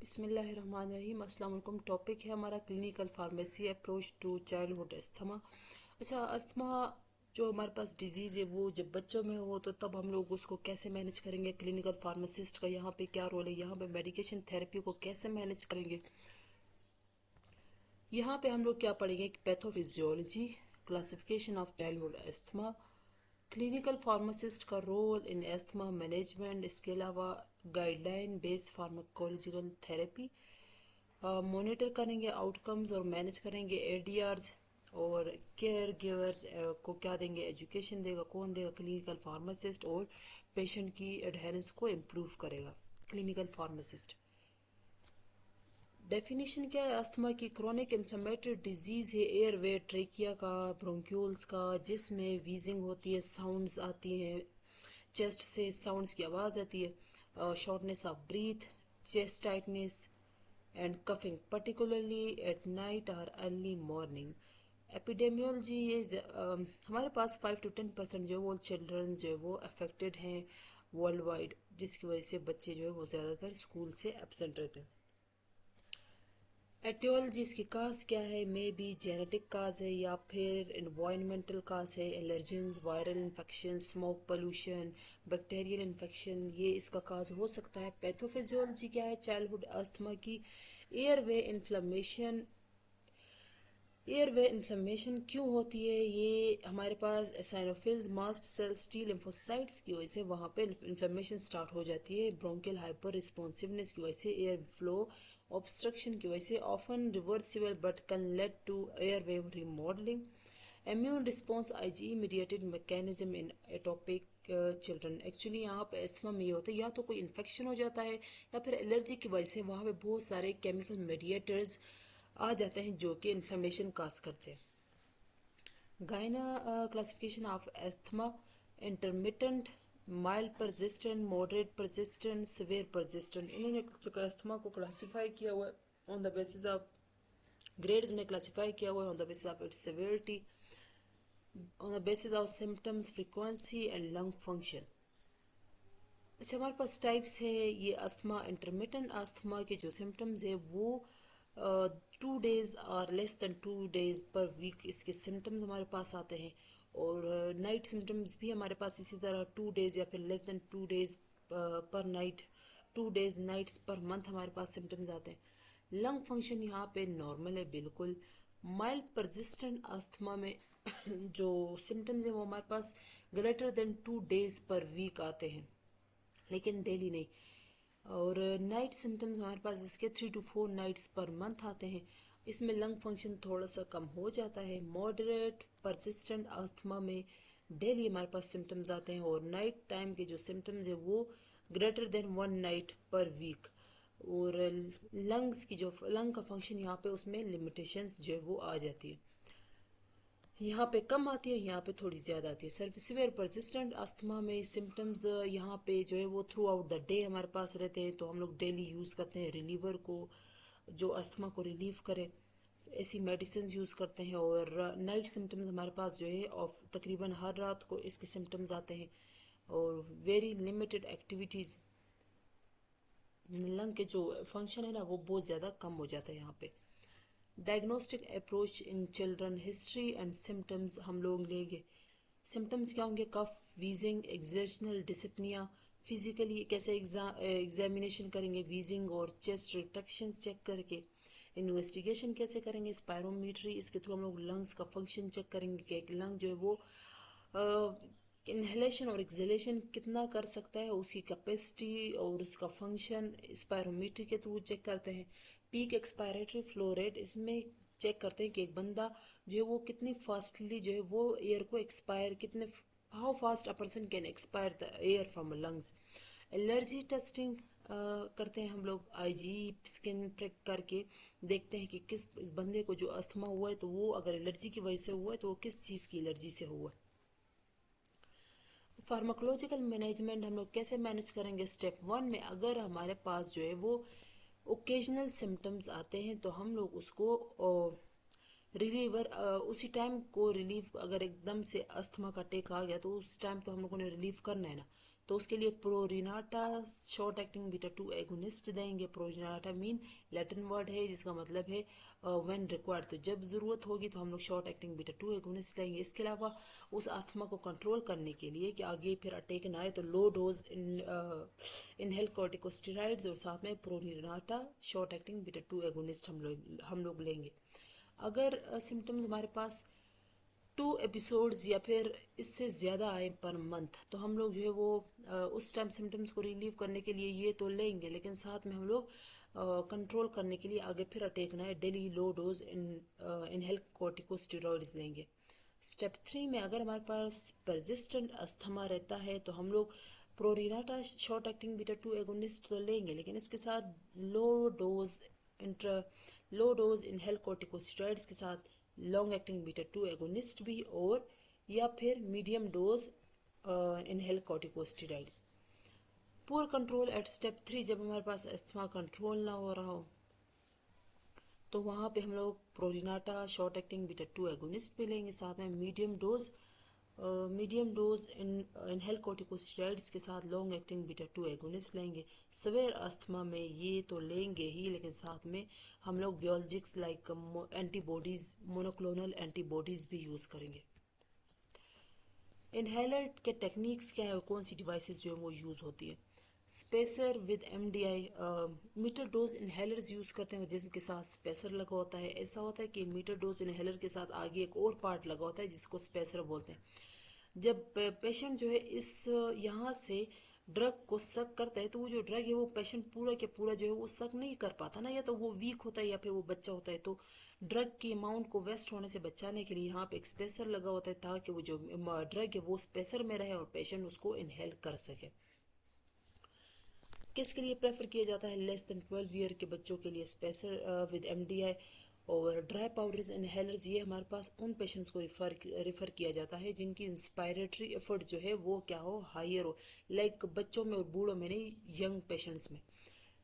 बिस्मिल्लाहिर्रहमानिर्रहीम। अस्सलाम वालेकुम। टॉपिक है हमारा clinical pharmacy approach to childhood asthma. अच्छा, अस्थमा जो हमारे पास डिजीज़ है वो जब बच्चों में हो तो तब हम लोग उसको कैसे मैनेज करेंगे। क्लिनिकल फार्मासिस्ट का यहाँ पे क्या रोल है, यहाँ पे मेडिकेशन थेरेपी को कैसे मैनेज करेंगे। यहाँ पे हम लोग क्या पढ़ेंगे कि pathophysiology, classification of childhood asthma, clinical pharmacist का रोल इन एस्थमा मैनेजमेंट, इसके अलावा guideline based pharmacological therapy, monitor करेंगे आउटकम्स और मैनेज करेंगे एडीआरज, और केयर गिवर्स को क्या देंगे, एजुकेशन देगा, कौन देगा, क्लिनिकल फार्मासिस्ट, और पेशेंट की एडहेरेंस को इम्प्रूव करेगा क्लिनिकल फार्मासिस्ट। डेफिनेशन क्या है अस्थमा की? क्रोनिक इन्फ्लेमेटरी डिजीज है एयरवे ट्रेकिया का, ब्रोंक्यूल्स का, जिसमें वीजिंग होती है, साउंड्स आती हैं, चेस्ट से साउंड्स की आवाज़ आती है, shortness of breath, chest tightness and coughing particularly at night और अर्ली मॉर्निंग। एपिडेमियोलॉजी ये हमारे पास 5 to 10% जो है वो चिल्ड्रन जो है वो अफेक्टेड हैं वर्ल्ड वाइड, जिसकी वजह से बच्चे जो है वो ज़्यादातर स्कूल से एब्सेंट रहते हैं। एटियोलॉजी इसकी काज क्या है? मे बी जेनेटिक काज है या फिर इन्वायरमेंटल काज है, allergens, viral infection, smoke pollution, bacterial infection, ये इसका काज हो सकता है। पैथोफिजियोलॉजी क्या है चाइल्डहुड अस्थमा की? Airway inflammation. एयरवे इन्फ्लेमेशन क्यों होती है? ये हमारे पास एसाइनोफिल्स, मास्ट सेल्स, टी लिम्फोसाइट्स की वजह से वहाँ पे इन्फ्लेमेशन स्टार्ट हो जाती है। ब्रोंकियल हाइपर रिस्पॉन्सिवनेस की वजह से, एयर फ्लो ऑब्स्ट्रक्शन की वजह से, often reversible but can lead to airway remodelling. Immune response IG mediated mechanism in atopic children. Actually यहाँ पे अस्थमा में ये होता है या तो कोई इन्फेक्शन हो जाता है या फिर एलर्जी की वजह से वहाँ पे बहुत सारे केमिकल मीडिएटर्स आ जाते हैं जो कि इन्फ्लेमेशन काज करते हैं। गायना classification of asthma: intermittent, mild persistent, moderate persistent, severe persistent. इन्होंने अस्थमा को क्लासीफाई किया हुआ है on the basis of grades में, क्लासीफाई किया हुआ है on the basis of its severity, on the basis of symptoms, frequency and lung function. अच्छा, हमारे पास टाइप्स है ये अस्थमा। इंटरमिटेंट अस्थमा के जो सिम्टम्स है वो 2 days और लेस देन 2 days पर वीक इसके सिम्टम्स हमारे पास आते हैं, और नाइट सिम्टम्स भी हमारे पास इसी तरह 2 days या फिर लेस देन 2 days पर नाइट, 2 days नाइट्स पर मंथ हमारे पास सिम्टम्स आते हैं। लंग फंक्शन यहाँ पे नॉर्मल है बिल्कुल। माइल्ड परसिस्टेंट अस्थमा में जो सिम्टम्स हैं वो हमारे पास ग्रेटर देन 2 days पर वीक आते हैं, लेकिन डेली नहीं। और नाइट सिम्टम्स हमारे पास इसके 3 to 4 nights पर मंथ आते हैं। इसमें लंग फंक्शन थोड़ा सा कम हो जाता है। मॉडरेट परसिस्टेंट अस्थमा में डेली हमारे पास सिम्टम्स आते हैं, और नाइट टाइम के जो सिम्टम्स है वो ग्रेटर देन 1 night पर वीक। और लंग्स की जो लंग का फंक्शन यहाँ पे उसमें लिमिटेशंस जो है वो आ जाती है, यहाँ पे कम आती है, यहाँ पे थोड़ी ज़्यादा आती है। सिवियर परसिस्टेंट अस्थमा में सिम्टम्स यहाँ पे जो है वो थ्रू आउट द डे हमारे पास रहते हैं, तो हम लोग डेली यूज़ करते हैं रिलीवर को, जो अस्थमा को रिलीव करे, ऐसी मेडिसिन यूज़ करते हैं। और नाइट सिम्टम्स हमारे पास जो है ऑफ तकरीबन हर रात को इसके सिम्टम्स आते हैं, और वेरी लिमिटेड एक्टिविटीज़, लंग के जो फंक्शन है ना वो बहुत ज़्यादा कम हो जाता है यहाँ पे। Diagnostic approach in children, history and symptoms हम लोग लेंगे। सिम्टम्स क्या होंगे? कफ, वीजिंग, एक्सर्शनल डिस्पनिया। फिजिकली कैसे एग्जामिनेशन करेंगे? वीजिंग और चेस्ट रिट्रैक्शन चेक करके। इन्वेस्टिगेशन कैसे करेंगे? स्पायरोमीट्री, इसके थ्रू हम लोग लंग्स का फंक्शन चेक करेंगे कि एक लंग जो है वो इनहेलेशन और एक्सहेलेशन कितना कर सकता है, उसकी कैपेसिटी और उसका फंक्शन स्पायरोमीट्री के थ्रू चेक करते हैं। पीक एक्सपायरेटरी फ्लो रेट, इसमें चेक करते हैं कि एक बंदा जो है वो कितनी फास्टली जो है वो एयर को एक्सपायर, कितने how fast a person can expire the air from lungs. Allergy testing करते हैं हम लोग, आईजी स्किन प्रिक करके देखते हैं कि किस इस बंदे को जो अस्थमा हुआ है तो वो अगर एलर्जी की वजह से हुआ है तो वो किस चीज़ की एलर्जी से हुआ है। फार्माकोलॉजिकल मैनेजमेंट हम लोग कैसे मैनेज करेंगे? स्टेप 1 में अगर हमारे पास जो है वो ओकेजनल सिम्टम्स आते हैं तो हम लोग उसको रिलीवर उसी टाइम को रिलीव, अगर एकदम से अस्थमा का अटैक आ गया तो उस टाइम तो हम लोगों ने रिलीव करना है ना, तो उसके लिए प्रोरिनाटा शॉर्ट एक्टिंग बीटा 2 एगोनिस्ट देंगे। प्रोरिनाटा मीन लैटिन वर्ड है जिसका मतलब है व्हेन रिक्वायर्ड, तो जब ज़रूरत होगी तो हम लोग शॉर्ट एक्टिंग बीटा 2 एगोनिस्ट लेंगे। इसके अलावा उस अस्थमा को कंट्रोल करने के लिए कि आगे फिर अटैक ना आए तो लो डोज इनहेल कॉर्टिकोस्टेरॉइड्स और साथ में प्रोरिनाटा शॉर्ट एक्टिंग बीटा 2 एगोनिस्ट हम लोग लेंगे। अगर सिम्टम्स हमारे पास 2 एपिसोड्स या फिर इससे ज़्यादा आए पर मंथ तो हम लोग जो है वो उस टाइम सिम्टम्स को रिलीव करने के लिए ये तो लेंगे, लेकिन साथ में हम लोग कंट्रोल करने के लिए आगे फिर अटैक ना है daily low dose inhale corticosteroids लेंगे। स्टेप 3 में अगर हमारे पास परसिस्टेंट अस्थमा रहता है तो हम लोग प्रोरिनाटा शॉर्ट एक्टिंग बीटा 2 एगोनिस्ट तो लेंगे, लेकिन इसके साथ low dose intra low dose inhale corticosteroids के साथ लॉन्ग एक्टिंग बीटा 2 एगोनिस्ट भी, और या फिर medium dose inhale corticosteroids. Poor control at step 3, जब हमारे पास अस्थमा कंट्रोल ना हो रहा हो तो वहाँ पे हम लोग प्रोरिनाटा शॉर्ट एक्टिंग बीटा 2 एगोनिस्ट भी लेंगे, साथ में मीडियम डोज इनहेल कॉर्टिकोस्टेरॉइड्स के साथ लॉन्ग एक्टिंग बीटा 2 एगोनिस्ट लेंगे। सवेयर अस्थमा में ये तो लेंगे ही, लेकिन साथ में हम लोग बियोलॉजिक्स लाइक एंटीबॉडीज, मोनोक्लोनल एंटीबॉडीज भी यूज़ करेंगे। इनहेलर के टेक्निक्स क्या है, कौन सी डिवाइसेस जो है वो यूज़ होती है। Spacer with MDI, meter dose inhalers use करते हैं जिसके साथ स्पेसर लगा होता है। ऐसा होता है कि मीटर डोज इनहेलर के साथ आगे एक और पार्ट लगा होता है जिसको स्पेसर बोलते हैं। जब पेशेंट जो है इस यहाँ से ड्रग को सक करता है तो वो जो ड्रग है वो पेशेंट पूरा के पूरा जो है वो सक नहीं कर पाता ना, या तो वो वीक होता है या फिर वो बच्चा होता है, तो ड्रग की अमाउंट को वेस्ट होने से बचाने के लिए यहाँ पे एक स्पेसर लगा होता है ताकि वो जो ड्रग है वो स्पेसर में रहे और पेशेंट उसको इनहेल कर सके। किसके लिए प्रेफर किया जाता है, लेस देन 12 ईयर के बच्चों के लिए स्पेसर विद एमडीआई और ड्राई पाउडर्स इनहेलर्स। ये हमारे पास उन पेशेंट्स को रिफर किया जाता है जिनकी इंस्पायरेटरी एफर्ट जो है वो क्या हो, हायर हो, लाइक बच्चों में और बूढ़ों में नहीं, यंग पेशेंट्स में।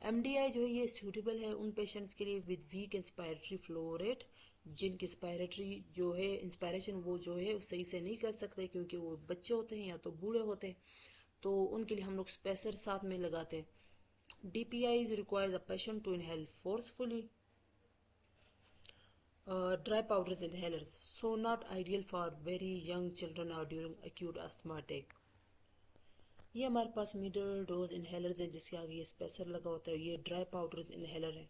एमडीआई जो है ये सूटेबल है उन पेशेंट्स के लिए with weak inspiratory flow rate, जिनकी इंस्पायरेटरी जो है इंस्पायरेशन वो जो है सही से नहीं कर सकते क्योंकि वो बच्चे होते हैं या तो बूढ़े होते हैं, तो उनके लिए हम लोग स्पेसर साथ में लगाते हैं। DPIs require the patient to inhale forcefully. Dry powders inhalers, so not ideal for very young children or during acute asthma attack. ये हमारे पास मिडल डोज इनहेलर्स हैं जिसके आगे ये स्पेसर लगा होता है, ये ड्राई पाउडर्स इनहेलर है।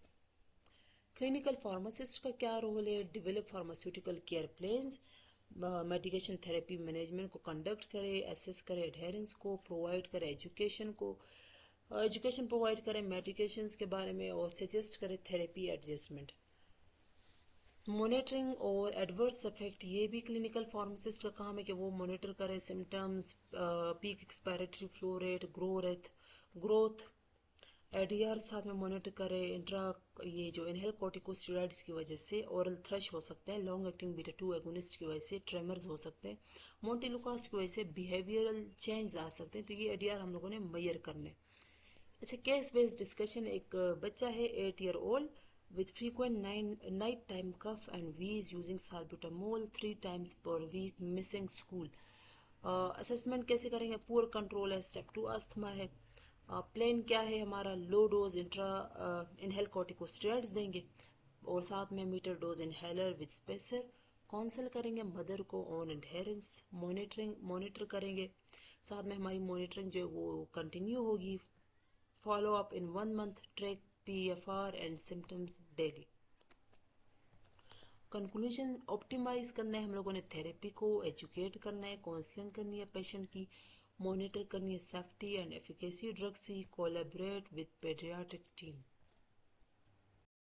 क्लिनिकल फार्मासिस्ट का क्या रोल है, develop pharmaceutical care plans, medication therapy management को कंडक्ट करे, एसेस करे एडहेरेंस को, प्रोवाइड करे एजुकेशन प्रोवाइड करें मेडिकेशंस के बारे में और सजेस्ट करें थेरेपी एडजस्टमेंट। मॉनिटरिंग और एडवर्स इफेक्ट, ये भी क्लिनिकल फार्मासिस्ट का काम है कि वो मॉनिटर करे symptoms, peak expiratory flow rate, growth ADR साथ में मॉनिटर करे। ये जो इनहेल कॉर्टिकोस्टेरॉइड्स की वजह से ओरल थ्रश हो सकते हैं, लॉन्ग एक्टिंग बीटा 2 एगोनिस्ट की वजह से ट्रेमर्स हो सकते हैं, मोंटेलुकास्ट की वजह से बिहेवियरल चेंज आ सकते हैं, तो ये एडीआर हम लोगों ने मेजर करने। अच्छा, केस बेस्ड डिस्कशन। एक बच्चा है 8 year old with frequent night time cough and wheeze using salbutamol 3 times per week, missing school. Assessment कैसे करेंगे, पुअर कंट्रोल है, स्टेप 2 अस्थमा है। प्लान क्या है हमारा, लो डोज इनहेल कॉर्टिकोस्टेरॉइड्स देंगे और साथ में meter dose inhaler with spacer. Counsel करेंगे मदर को ऑन एडहेरेंस, मॉनिटर करेंगे, साथ में हमारी मॉनिटरिंग जो है वो कंटिन्यू होगी। Follow up in 1 month, track PFR and symptoms daily. Conclusion, optimise करना है हम लोगों ने थेरेपी को, एजुकेट करना है, काउंसलिंग करनी है पेशेंट की, मॉनिटर करनी है सेफ्टी एंड एफिकेसी ड्रग्स की, कोलैबोरेट विद पेडियाट्रिक टीम।